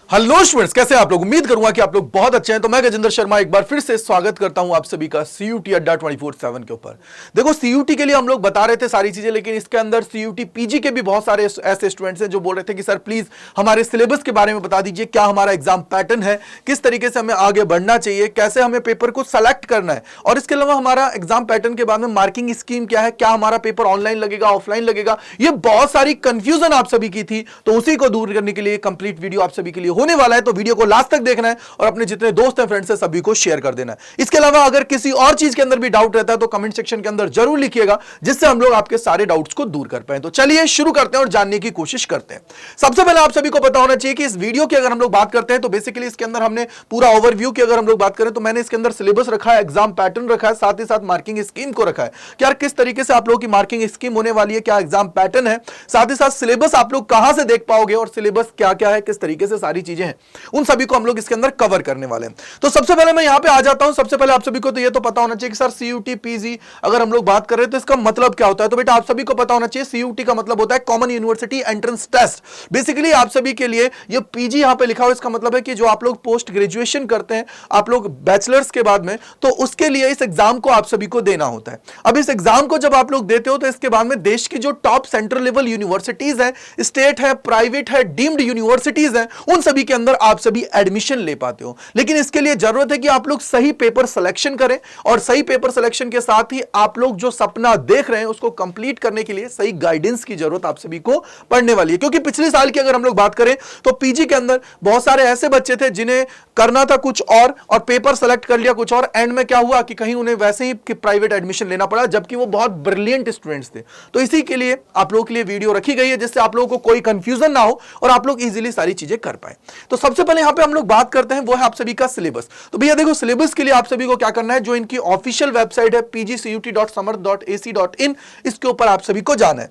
Hello students, कैसे हैं आप लोग। उम्मीद करूंगा कि आप लोग बहुत अच्छे हैं। तो मैं गजेंद्र शर्मा एक बार फिर से स्वागत करता हूं आप सभी का सीयूटी अड्डा 24/7 के ऊपर। देखो, सीयूटी के लिए हम लोग बता रहे थे सारी चीजें, लेकिन इसके अंदर सीयूटी पीजी के भी बहुत सारे ऐसे स्टूडेंट्स हैं जो बोल रहे थे कि सर प्लीज हमारे सिलेबस के बारे में बता दीजिए, क्या हमारा एग्जाम पैटर्न है, किस तरीके से हमें आगे बढ़ना चाहिए, कैसे हमें पेपर को सेलेक्ट करना है, और इसके अलावा हमारा एग्जाम पैटर्न के बाद में मार्किंग स्कीम क्या है, क्या हमारा पेपर ऑनलाइन लगेगा ऑफलाइन लगेगा। ये बहुत सारी कंफ्यूजन आप सभी की थी, तो उसी को दूर करने के लिए कंप्लीट वीडियो आप सभी के लिए होने वाला है। तो वीडियो को लास्ट तक देखना है और अपने जितने दोस्त हैं, फ्रेंड्स हैं, सभी को शेयर कर देना है। इसके अलावा अगर किसी और चीज के अंदर भी डाउट रहता है तो कमेंट सेक्शन के अंदर जरूर लिखिएगा, जिससे हम लोग आपके सारे डाउट्स को दूर कर पाए। तो चलिए शुरू करते हैं और जानने की कोशिश करते हैं। सबसे पहले आप सभी को पता होना चाहिए कि इस वीडियो की अगर हम लोग बात करते हैं तो बेसिकली इसके अंदर हमने पूरा ओवरव्यू की अगर हम लोग बात करें तो मैंने इसके अंदर सिलेबस रखा है, एग्जाम पैटर्न रखा है, साथ ही साथ मार्किंग स्कीम को रखा है कि यार किस तरीके से आप लोगों की मार्किंग स्कीम होने वाली है, क्या एग्जाम पैटर्न है, साथ ही साथ सिलेबस आप लोग कहां से देख पाओगे और सिलेबस क्या क्या है, किस तरीके से सारी चीजें हैं, उन सभी को हम लोग इसके अंदर कवर करने वाले हैं। तो सबसे पहले मैं यहां पे आ जाता हूं। सबसे पहले आप सभी को तो ये तो पता होना चाहिए कि सर सीयूटी पीजी अगर हम लोग बात कर रहे हैं तो इसका मतलब क्या होता है। तो बेटा आप सभी को पता होना चाहिए सीयूटी का मतलब होता है common university entrance test. Basically आप सभी के लिए ये पीजी यहां पे लिखा हुआ, इसका मतलब है कि जो आप लोग पोस्ट ग्रेजुएशन करते हैं, आप लोग बैचलर्स के बाद में, तो उसके लिए इस एग्जाम को आप सभी को देना होता है। अब इस एग्जाम को जब आप लोग देते हो तो इसके बाद में देश की जो टॉप सेंट्रल लेवल यूनिवर्सिटीज है, स्टेट है, प्राइवेट है, डीम्ड यूनिवर्सिटीज है, उन सभी के अंदर आप सभी एडमिशन ले पाते हो। लेकिन इसके लिए जरूरत है कि आप लोग सही पेपर सिलेक्शन करें, और सही पेपर सिलेक्शन के साथ ही आप लोग जो सपना देख रहे हैं उसको कंप्लीट करने के लिए सही गाइडेंस की जरूरत आप सभी को पड़ने वाली है। क्योंकि पिछले साल की अगर हम लोग बात करें तो पीजी के अंदर बहुत सारे ऐसे बच्चे थे जिन्हें करना था कुछ और पेपर सेलेक्ट कर लिया कुछ और, एंड में क्या हुआ कि कहीं उन्हें वैसे ही प्राइवेट एडमिशन लेना पड़ा, जबकि वो बहुत ब्रिलियंट स्टूडेंट्स थे। तो इसी के लिए आप लोगों के लिए वीडियो रखी गई है, जिससे आप लोगों को कोई कंफ्यूजन ना हो और आप लोग इजीली सारी चीजें कर पाए। तो सबसे पहले यहां पे हम लोग बात करते हैं वो है आप सभी का सिलेबस। तो भैया देखो, सिलेबस के लिए आप सभी को क्या करना है, जो इनकी ऑफिशियल वेबसाइट है pgcut.samarth.ac.in, इसके ऊपर आप सभी को जाना है।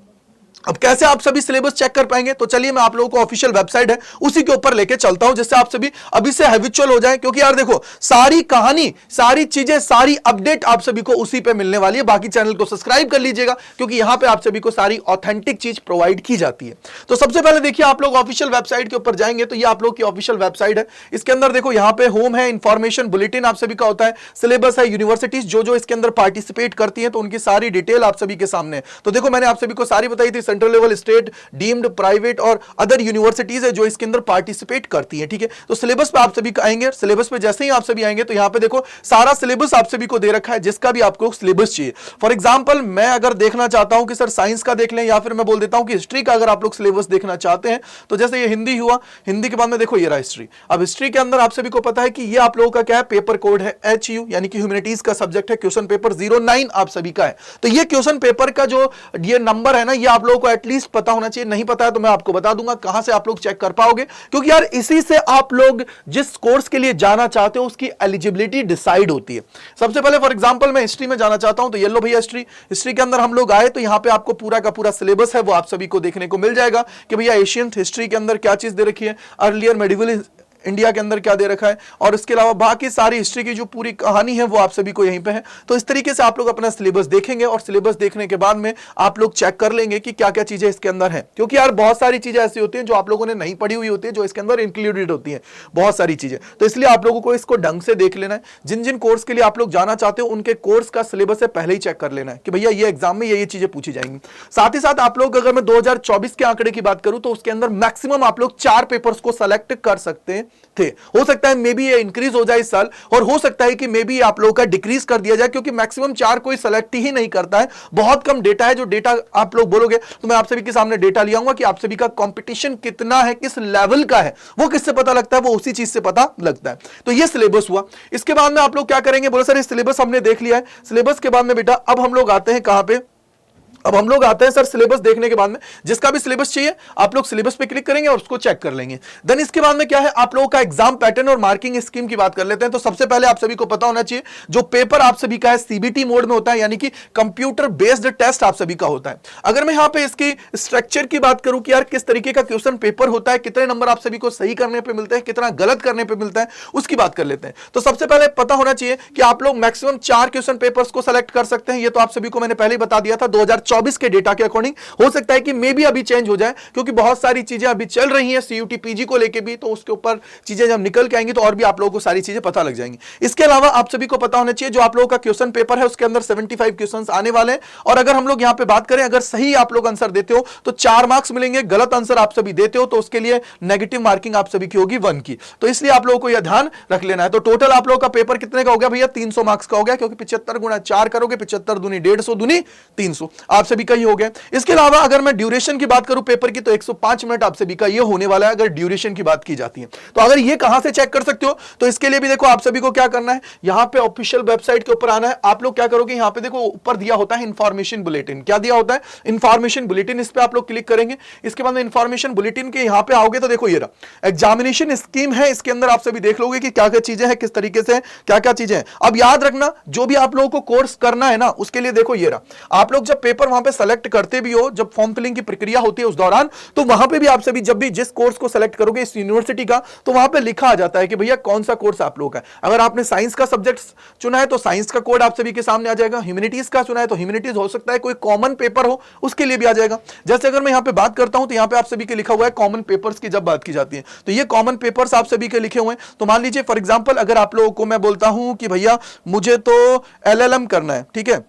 अब कैसे आप सभी सिलेबस चेक कर पाएंगे, तो चलिए मैं आप लोगों को ऑफिशियल वेबसाइट है उसी के ऊपर लेके चलता हूं, जिससे आप सभी अभी से हैबिचुअल हो जाएं। क्योंकि यार देखो, सारी कहानी, सारी चीजें, सारी अपडेट आप सभी को उसी पे मिलने वाली है। बाकी चैनल को सब्सक्राइब कर लीजिएगा, क्योंकि यहां पे आप सभी को सारी ऑथेंटिक चीज प्रोवाइड की जाती है। तो सबसे पहले देखिए, आप लोग ऑफिशियल वेबसाइट के ऊपर जाएंगे तो ये आप लोग की ऑफिशियल वेबसाइट है। इसके अंदर देखो, यहां पे होम है, इंफॉर्मेशन बुलेटिन आप सभी का होता है, सिलेबस है, यूनिवर्सिटीज जो इसके अंदर पार्टिसिपेट करती है तो उनकी सारी डिटेल आप सभी के सामने है। तो देखो, मैंने आप सभी को सारी बताई थी, central level, state, deemed, private और अदर यूनिवर्सिटीज है जो इसके अंदर पार्टिसिपेट करती है। ठीक है, तो सिलेबस पे आप सभी आएंगे। सिलेबस पे जैसे ही आप सभी आएंगे तो यहां पे देखो सारा सिलेबस आप सभी को दे रखा है, जिसका भी आपको सिलेबस चाहिए। फॉर एग्जांपल, मैं अगर देखना चाहता हूं कि सर साइंस का देख लें, या फिर मैं बोल देता हूं कि हिस्ट्री का अगर आप लोग सिलेबस देखना चाहते हैं, तो जैसे ये हिंदी हुआ, हिंदी के बाद में देखो ये रहा हिस्ट्री। अब हिस्ट्री के अंदर आप सभी को पता है कि ये आप लोगों का क्या है, पेपर कोड है HU, यानी कि ह्यूमैनिटीज का सब्जेक्ट है। क्वेश्चन पेपर 09 आप सभी का है। तो ये क्वेश्चन पेपर का जो ये नंबर है ना, ये आप लोगों को एटलीस्ट पता होना चाहिए। नहीं पता है तो मैं आपको बता दूंगा कहां से आप लोग चेक कर पाओगे, क्योंकि यार इसी से आप लोग जिस कोर्स के लिए जाना चाहते हो उसकी एलिजिबिलिटी डिसाइड होती है। सबसे पहले फॉर एग्जांपल मैं हिस्ट्री में जाना चाहता हूं, तो ये लो भैया हिस्ट्री के अंदर हम लोग आए तो यहां पे आपको पूरा का पूरा सिलेबस है वो आप सभी को देखने को मिल जाएगा कि भैया एशियन हिस्ट्री के अंदर क्या चीज दे रखी है, अर्लियर मेडिवल इंडिया के अंदर क्या दे रखा है, और इसके अलावा बाकी सारी हिस्ट्री की जो पूरी कहानी है वो आप सभी को यहीं पे है। तो इस तरीके से आप लोग अपना सिलेबस देखेंगे और सिलेबस देखने के बाद में आप लोग चेक कर लेंगे कि क्या क्या चीजें इसके अंदर है। क्योंकि यार बहुत सारी चीजें ऐसी होती हैं जो आप लोगों ने नहीं पढ़ी हुई होती है, जो इसके अंदर इंक्लूडेड होती है, बहुत सारी चीजें। तो इसलिए आप लोगों को इसको ढंग से देख लेना है। जिन जिन कोर्स के लिए आप लोग जाना चाहते हो उनके कोर्स का सिलेबस से पहले ही चेक कर लेना है कि भैया ये एग्जाम में ये चीजें पूछी जाएंगी। साथ ही साथ आप लोग, अगर मैं 2024 के आंकड़े की बात करूं तो उसके अंदर मैक्सिमम आप लोग 4 पेपर्स को सेलेक्ट कर सकते थे। हो सकता है मे बी ये इंक्रीज हो जाए इस साल, और हो सकता है कि मे बी आप लोगों का डिक्रीज कर दिया जाए, क्योंकि मैक्सिमम 4 कोई सेलेक्ट ही नहीं करता है। बहुत कम डेटा है, जो डेटा आप लोग बोलोगे तो मैं आप सभी के सामने डेटा ले आऊंगा कि आप सभी का कंपटीशन कितना है, किस लेवल का है, वो किससे पता लगता है, वो उसी चीज से पता लगता है। तो ये सिलेबस हुआ। इसके बाद में आप लोग क्या करेंगे, बोलो सर ये सिलेबस हमने देख लिया है। सिलेबस के बाद में बेटा अब हम लोग आते हैं कहां पे, अब हम लोग आते हैं सर सिलेबस देखने के बाद में, जिसका भी सिलेबस चाहिए आप लोग सिलेबस पे क्लिक करेंगे और उसको चेक कर लेंगे। देन इसके बाद में क्या है, आप लोगों का एग्जाम पैटर्न और मार्किंग स्कीम की बात कर लेते हैं। तो सबसे पहले आप सभी को पता होना चाहिए जो पेपर आप सभी का है सीबीटी मोड में होता है, यानी कि कंप्यूटर बेस्ड टेस्ट आप सभी का होता है। अगर मैं यहां पे इसकी स्ट्रक्चर की बात करूं कि यार किस तरीके का क्वेश्चन पेपर होता है, कितने नंबर आप सभी को सही करने पर मिलते हैं, कितना गलत करने पर मिलता है, उसकी बात कर लेते हैं। तो सबसे पहले पता होना चाहिए कि आप लोग मैक्सिमम 4 क्वेश्चन पेपर्स को सेलेक्ट कर सकते हैं। ये तो आप सभी को मैंने पहले ही बता दिया था। 2024 2024 के डेटा के अकॉर्डिंग। हो सकता है कि मे भी अभी चेंज हो जाए, क्योंकि बहुत सारी चीजें अभी चल रही हैं सीयूटी पीजी को लेके भी, तो उसके ऊपर चीजें जब निकल के आएंगी तो और भी आप लोगों को सारी चीजें पता लग जाएंगी। इसके अलावा आप सभी को पता होना चाहिए जो आप लोगों का क्वेश्चन पेपर है उसके अंदर 75 क्वेश्चंस आने वाले हैं, और अगर हम लोग यहां पे बात करें, अगर सही आप लोग आंसर देते हो तो 4 मार्क्स मिलेंगे, गलत आंसर आप सभी देते हो तो उसके लिए नेगेटिव मार्किंग आप सभी की होगी 1 की। तो इसलिए आप लोगों को यह ध्यान रख लेना है। तो टोटल आप लोगों का पेपर कितने का हो गया भैया? 300 मार्क्स का हो गया, क्योंकि 75 गुणा 4 करोगे, 75 दूनी 150 दूनी 300, आप सभी का ही हो गया। इसके अलावा अगर मैं ड्यूरेशन की बात करूं पेपर की, तो 105 मिनट आप सभी का ये होने वाला है अगर ड्यूरेशन की बात की जाती है। तो अगर ये कहां से चेक कर सकते हो, तो इसके लिए भी देखो आप सभी को क्या करना है, यहां पे ऑफिशियल वेबसाइट के ऊपर आना है। आप लोग क्या करोगे, यहां पे देखो ऊपर दिया होता है इंफॉर्मेशन बुलेटिन। क्या दिया होता है? Information bulletin. इस पे आप लोग क्लिक करेंगे। इसके बाद में इंफॉर्मेशन बुलेटिन के यहां पे आओगे तो देखो ये रहा एग्जामिनेशन स्कीम है। इसके अंदर आप सभी देख लोगे कि क्या क्या चीजें हैं, किस तरीके से क्या क्या चीजें हैं। अब याद रखना, जो भी आप लोगों को कोर्स करना है ना, उसके लिए देखो ये रहा, आप लोग जब पेपर वहां पे सेलेक्ट करते भी हो, जब फॉर्म फिलिंग की प्रक्रिया होती है उस दौरान, तो वहां पे भी आप सभी जब भी जिस कोर्स को सेलेक्ट करोगे इस यूनिवर्सिटी का, तो वहां पे लिखा आ जाता है कि भैया कौन सा कोर्स आप लोग का है। अगर आपने साइंस का सब्जेक्ट चुना है तो साइंस का कोड आप सभी के सामने आ जाएगा। ह्यूमैनिटीज का चुना है तो ह्यूमैनिटीज, हो सकता है कोई कॉमन पेपर हो उसके लिए भी आ जाएगा। जैसे अगर मैं यहां पे बात करता हूं तो यहां पे आप सभी के लिखा हुआ है कॉमन पेपर्स की जब बात की जाती है, तो ये कॉमन पेपर्स आप सभी के लिखे हुए हैं। तो मान लीजिए फॉर एग्जांपल अगर आप लोगों को मैं बोलता हूं कि भैया मुझे तो एलएलएम करना है, ठीक है,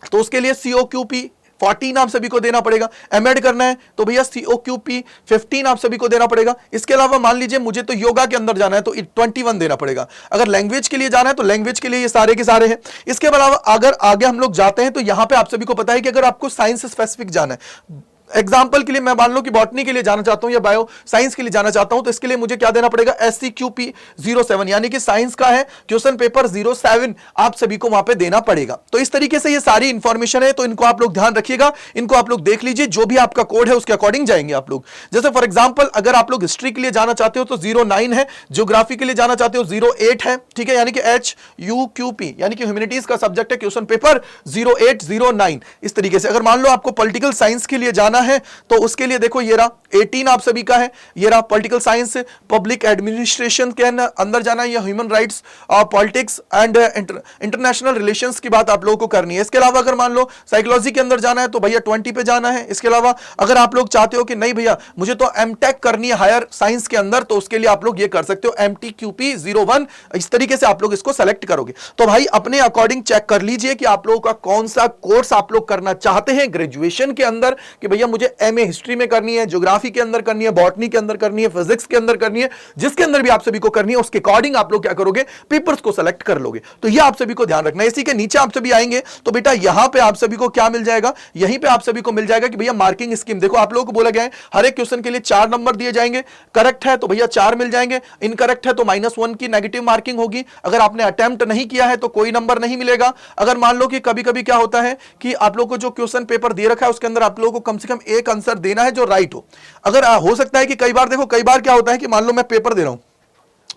तो उसके लिए COQP 14 आप सभी को देना पड़ेगा। एमएड करना है तो भैया COQP 15 आप सभी को देना पड़ेगा। इसके अलावा मान लीजिए मुझे तो योगा के अंदर जाना है तो 21 देना पड़ेगा। अगर लैंग्वेज के लिए जाना है तो लैंग्वेज के लिए ये सारे के सारे हैं। इसके अलावा अगर आगे हम लोग जाते हैं तो यहां पे आप सभी को पता है कि अगर आपको साइंस स्पेसिफिक जाना है, एग्जाम्पल के लिए मैं मान लो कि बॉटनी के लिए जाना चाहता हूं या बायो साइंस के लिए जाना चाहता हूं, तो इसके लिए मुझे क्या देना पड़ेगा? SCQP 07, यानी कि साइंस का है क्वेश्चन पेपर 07 आप सभी को वहां पे देना पड़ेगा। तो इस तरीके से ये सारी इंफॉर्मेशन है, तो इनको आप लोग ध्यान रखिएगा, इनको आप लोग देख लीजिए, जो भी आपका कोड है उसके अकॉर्डिंग जाएंगे आप लोग। जैसे फॉर एग्जाम्पल अगर आप लोग हिस्ट्री के लिए जाना चाहते हो तो 09 है, ज्योग्राफी के लिए जाना चाहते हो 08 है, ठीक है, यानी कि HUQP यानी कि ह्यूमैनिटीज का सब्जेक्ट है क्वेश्चन पेपर 0809। इस तरीके से अगर मान लो आपको पॉलिटिकल साइंस के लिए जाना है तो उसके लिए देखो ये रहा 18 आप सभी का है, ये रहा पॉलिटिकल साइंस, पब्लिक एडमिनिस्ट्रेशन के अंदर जाना है, या human rights, politics and international relations की बात आप लोगों को करनी है। इसके अलावा अगर मान लो साइकोलॉजी के अंदर जाना है तो भैया 20 पे जाना है। इसके अलावा अगर आप लोग चाहते हो कि नहीं भैया मुझे तो एमटेक करनी है हायर साइंस के अंदर, तो उसके लिए आप लोग ये कर सकते हो MTQP 01। इस तरीके से आप लोग इसको सेलेक्ट करोगे। तो भाई अपने अकॉर्डिंग चेक कर लीजिए कि आप लोगों का कौन सा कोर्स आप लोग करना चाहते हैं ग्रेजुएशन के अंदर, कि भैया मुझे MA हिस्ट्री में करनी है, ज्योग्राफी के अंदर करनी है, बॉटनी के अंदर करनी है, फिजिक्स के अंदर करनी है, जिसके अंदर भी आप सभी को करनी है उसके अकॉर्डिंग आप लोग क्या करोगे? पेपर्स को सेलेक्ट कर लोगे। तो ये आप सभी को ध्यान रखना है। इसी के नीचे आप सभी आएंगे तो बेटा यहां पे आप सभी को क्या मिल जाएगा? यहीं पे आप सभी को मिल जाएगा कि भैया मार्किंग स्कीम। देखो आप लोगों को बोला गया है हर एक क्वेश्चन के लिए 4 नंबर दिए जाएंगे। करेक्ट है तो भैया 4 मिल जाएंगे, इनकरेक्ट है तो -1 की नेगेटिव मार्किंग होगी। अगर आपने अटेम्प्ट नहीं किया है तो कोई नंबर नहीं मिलेगा। अगर मान लो कि कभी कभी क्या होता है कि आप लोगों को जो क्वेश्चन पेपर दे रखा है उसके अंदर आप लोगों को कम से कम एक आंसर देना है जो राइट हो। अगर हो सकता है कि कई बार देखो, कई बार क्या होता है कि मान लो मैं पेपर दे रहा हूं,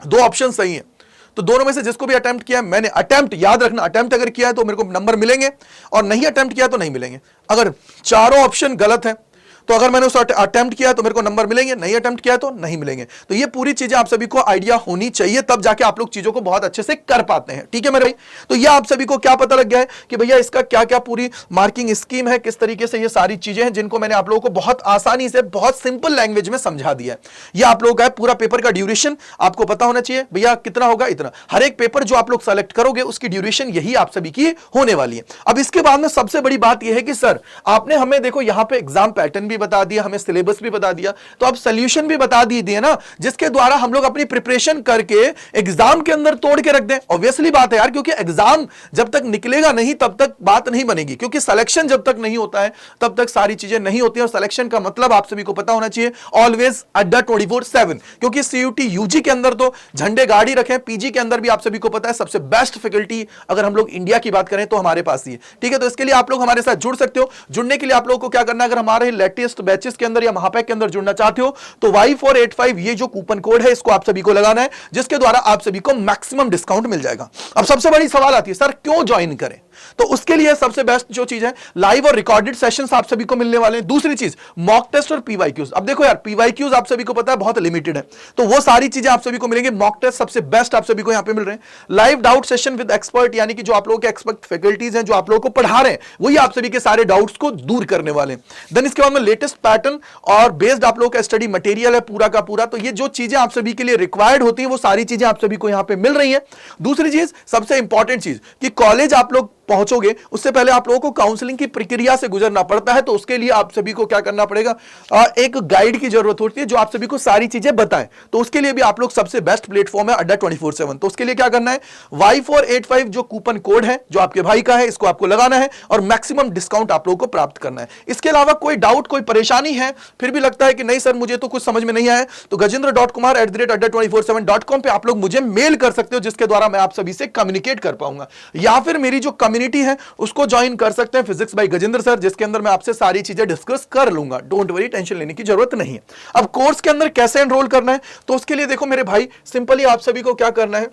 2 ऑप्शन सही है, तो दोनों में से जिसको भी अटेम्प्ट किया है मैंने, अटेम्प्ट याद रखना, अटेम्प्ट अगर किया है तो मेरे को नंबर मिलेंगे, और नहीं अटेम्प्ट किया तो नहीं मिलेंगे। अगर चारों ऑप्शन गलत है तो अगर मैंने उस अटेम्प्ट किया तो मेरे को नंबर मिलेंगे, नहीं अटेम्प्ट किया तो नहीं मिलेंगे। तो ये पूरी चीजें आप सभी को आइडिया होनी चाहिए, तब जाके आप लोग चीजों को बहुत अच्छे से कर पाते हैं। ठीक है मेरे भाई? तो ये आप सभी को क्या पता लग गया है कि भैया इसका क्या क्या पूरी मार्किंग स्कीम है, किस तरीके से ये सारी चीजें हैं जिनको मैंने आप लोगों को बहुत आसानी से बहुत सिंपल लैंग्वेज में समझा दिया है। ये आप लोगों का पूरा पेपर का ड्यूरेशन आपको पता होना चाहिए भैया कितना होगा, इतना। हर एक पेपर जो आप लोग सेलेक्ट करोगे उसकी ड्यूरेशन यही आप सभी की होने वाली है। अब इसके बाद में सबसे बड़ी बात यह है कि सर आपने हमें देखो यहां पे एग्जाम पैटर्न भी बता दिया, हमें सिलेबस भी बता दिया, तो अब सॉल्यूशन भी बता दिए ना, जिसके द्वारा हम लोग अपनी प्रिपरेशन करके एग्जाम के अंदर तोड़ के रख दें। ऑब्वियसली बात है यार, क्योंकि एग्जाम जब तक निकलेगा नहीं तब तक बात नहीं बनेगी, क्योंकि सिलेक्शन जब तक नहीं होता है तब तक सारी चीजें नहीं होती हैं। और सिलेक्शन का मतलब आप सभी को पता होना चाहिए ऑलवेज अड्डा 24/7, क्योंकि सीयूटी यूजी के अंदर तो झंडे गाड़ी रखे, पीजी के अंदर भी आप सभी को पता है सबसे बेस्ट फैकल्टी अगर हम लोग इंडिया की बात करें तो हमारे पास ही है। ठीक है, तो इसके लिए आप लोग हमारे साथ जुड़ सकते हो। जुड़ने के लिए आप लोगों को क्या करना है, अगर हमारे लेटेस्ट बैचेस के अंदर या महापैक के अंदर जुड़ना चाहते हो तो Y485 ये जो कूपन कोड है इसको आप सभी को लगाना है, जिसके द्वारा आप सभी को मैक्सिमम डिस्काउंट मिल जाएगा। अब सबसे बड़ी सवाल आती है सर क्यों ज्वाइन करें, तो उसके लिए सबसे बेस्ट जो चीज है, लाइव और रिकॉर्डेड सेशंस आप सभी को मिलने वाले हैं। दूसरी चीज मॉक टेस्ट और पीवाईक्यूज। अब देखो यार, पीवाईक्यूज आप सभी को पता है बहुत लिमिटेड है, तो वो सारी चीजें आप सभी को मिलेंगे। मॉक टेस्ट सबसे बेस्ट आप सभी को यहां पे मिल रहे हैं। Live doubt session with expert, यानी कि जो आप लोगों के एक्सपर्ट फैकल्टीज हैं जो आप लोगों को पढ़ा रहे हैं, वही आप सभी के सारे डाउट्स को दूर करने वाले हैं। देन इसके बाद में लेटेस्ट पैटर्न और बेस्ड आप लोगों का स्टडी मटेरियल है पूरा का पूरा। तो ये जो चीजें आप सभी के लिए रिक्वायर्ड होती है वो सारी चीजें आप सभी को यहां पे मिल रही है। दूसरी चीज, सबसे इंपॉर्टेंट चीज, कि कॉलेज आप लोग पहुंचोगे उससे पहले आप लोगों को काउंसलिंग की प्रक्रिया से गुजरना पड़ता है। तो उसके लिए आप सभी को क्या करना पड़ेगा, एक गाइड की जरूरत होती है जो आप सभी को सारी चीजें बताएं। तो उसके लिए भी आप लोग सबसे बेस्ट प्लेटफॉर्म है अड्डा 24/7। तो उसके लिए क्या करना है, Y485 जो कूपन कोड है जो आपके भाई का है, इसको आपको लगाना है और मैक्सिमम डिस्काउंट आप लोगों को प्राप्त करना है। इसके अलावा कोई डाउट, कोई परेशानी है, फिर भी लगता है कि नहीं सर मुझे तो कुछ समझ में नहीं आया, तो gajendra.kumar@adda247.com पे आप लोग मुझे मेल कर सकते हो, जिसके द्वारा मैं आप सभी से कम्युनिकेट कर पाऊंगा। या फिर मेरी जो कम्युनिटी है उसको ज्वाइन कर सकते हैं, फिजिक्स बाय गजेंद्र सर, जिसके अंदर मैं आपसे सारी चीजें डिस्कस कर लूंगा। डोंट वरी, टेंशन लेने की जरूरत नहीं है। अब कोर्स के अंदर कैसे एनरोल करना है, तो उसके लिए देखो मेरे भाई, सिंपली आप सभी को क्या करना है,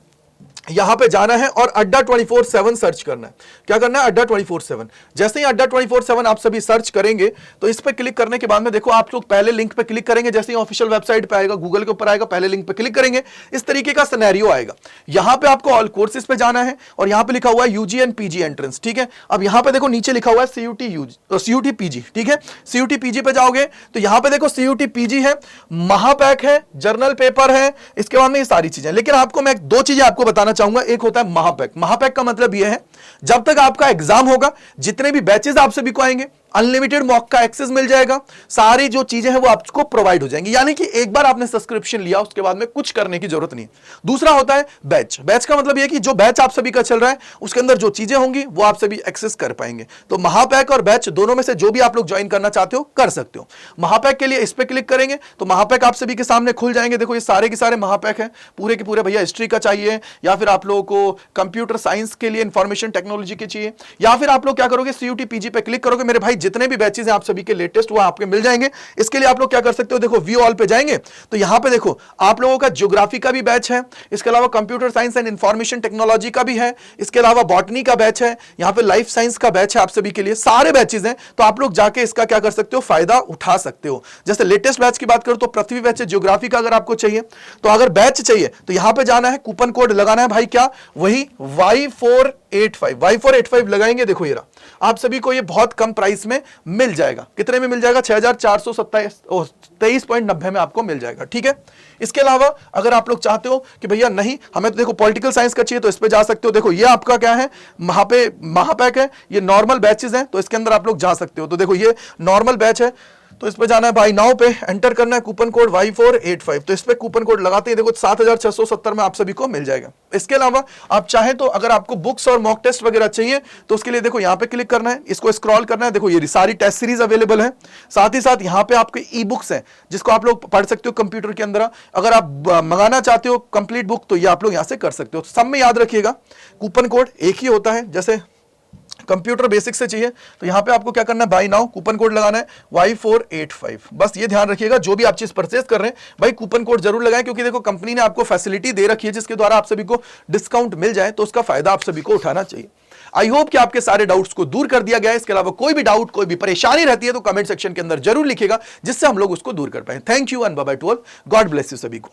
यहां पे जाना है और अड्डा 24/7 सर्च करना है। क्या करना है, अड्डा 24/7। जैसे ही अड्डा 24/7 आप सभी सर्च करेंगे तो इस पे क्लिक करने के बाद में देखो आप लोग पहले लिंक पे क्लिक करेंगे। जैसे ही ऑफिशियल वेबसाइट पे आएगा, गूगल के ऊपर आएगा, पहले लिंक पे क्लिक करेंगे, इस तरीके का सिनेरियो आएगा। यहां पे आपको ऑल कोर्सेज पे जाना है और यहां पे लिखा हुआ है यूजी एंड पीजी एंट्रेंस, ठीक है। अब यहां पे देखो नीचे लिखा हुआ है CUT पीजी, ठीक है। CUT पीजी पे जाओगे तो यहां पे देखो CUT पीजी है, महापैक है, जर्नल पेपर है, इसके बाद में ये सारी चीजें। लेकिन आपको मैं दो चीजें आपको बताना चाहूंगा। एक होता है महापैक। महापैक का मतलब यह है, जब तक आपका एग्जाम होगा, जितने भी बैचेस आप सभी को आएंगे, अनलिमिटेड मॉक का एक्सेस मिल जाएगा, सारी जो चीजें हैं वो आपको प्रोवाइड हो जाएंगी। यानी कि एक बार आपने सब्सक्रिप्शन लिया, उसके बाद में कुछ करने की जरूरत नहीं। दूसरा होता है बैच। बैच का मतलब यह कि जो बैच आप सभी का चल रहा है उसके अंदर जो चीजें होंगी वो आप सभी एक्सेस कर पाएंगे। तो महापैक और बैच दोनों में से जो भी आप लोग ज्वाइन करना चाहते हो कर सकते हो। महापैक के लिए इस पे क्लिक करेंगे तो महापैक आप सभी के सामने खुल जाएंगे। देखो ये सारे के सारे महापैक है, पूरे के पूरे। भैया हिस्ट्री का चाहिए, या फिर आप लोगों को कंप्यूटर साइंस के लिए, इंफॉर्मेशन टेक्नोलॉजी के चाहिए, या फिर आप लोग क्या करोगे, CUT पीजी पे क्लिक करोगे। मेरे भाई जितने भी बैचेस हैं आप सभी के लेटेस्ट वो आपके मिल जाएंगे। इसके लिए आप लोग क्या कर सकते हो, देखो व्यू ऑल पे जाएंगे तो यहां पे देखो आप लोगों का ज्योग्राफी का भी बैच है, इसके अलावा computer science and information technology का भी है, इसके अलावा बॉटनी का बैच है, यहां पे लाइफ साइंस का बैच है। आप सभी के लिए सारे बैचेस हैं, तो आप लोग जाके इसका क्या कर सकते हो, फायदा उठा सकते हो। जैसे लेटेस्ट बैच की बात करूं तो पृथ्वी बैच है, ज्योग्राफी का अगर आपको चाहिए, तो अगर बैच चाहिए तो यहां पे जाना है, कूपन कोड लगाना है भाई, क्या वही Y485 लगाएंगे। देखो ये रहा, आप सभी को ये बहुत कम प्राइस में मिल जाएगा। कितने में मिल जाएगा, 6423.90 में आपको मिल जाएगा, ठीक है। इसके अलावा अगर आप लोग चाहते हो कि भैया नहीं हमें तो देखो पॉलिटिकल साइंस का चाहिए, तो इस पे जा सकते हो। देखो ये आपका क्या है, महापैक है, ये नॉर्मल बैचेस हैं, तो इसके अंदर आप लोग जा सकते हो। तो देखो ये नॉर्मल बैच है, तो इस पे जाना है भाई, नाउ पे एंटर करना है कूपन कोड Y485। तो इस पे कूपन कोड लगाते हैं, देखो 7670 में आप सभी को मिल जाएगा। इसके अलावा आप चाहें तो अगर आपको बुक्स और मॉक टेस्ट वगैरह चाहिए तो उसके लिए देखो यहां पे क्लिक करना है, इसको स्क्रॉल करना है। देखो ये सारी टेस्ट सीरीज अवेलेबल है, साथ ही साथ यहां पे आपके ई बुक्स हैं जिसको आप लोग पढ़ सकते हो कंप्यूटर के अंदर। अगर आप मंगाना चाहते हो कंप्लीट बुक तो ये आप लोग यहां से कर सकते हो। सब में याद रखिएगा कूपन कोड एक ही होता है। जैसे कंप्यूटर बेसिक से चाहिए तो यहां पे आपको क्या करना है, बाय नाउ कूपन कोड लगाना है Y485। बस ये ध्यान रखिएगा, जो भी आप चीज परचेज कर रहे हैं भाई कूपन कोड जरूर लगाएं, क्योंकि देखो कंपनी ने आपको फैसिलिटी दे रखी है जिसके द्वारा आप सभी को डिस्काउंट मिल जाए, तो उसका फायदा आप सभी को उठाना चाहिए। आई होप कि आपके सारे डाउट्स को दूर कर दिया गया है। इसके अलावा कोई भी डाउट, कोई भी परेशानी रहती है तो कमेंट सेक्शन के अंदर जरूर लिखिएगा, जिससे हम लोग उसको दूर कर पाए। Thank you and bye bye to all. God bless you सभी को।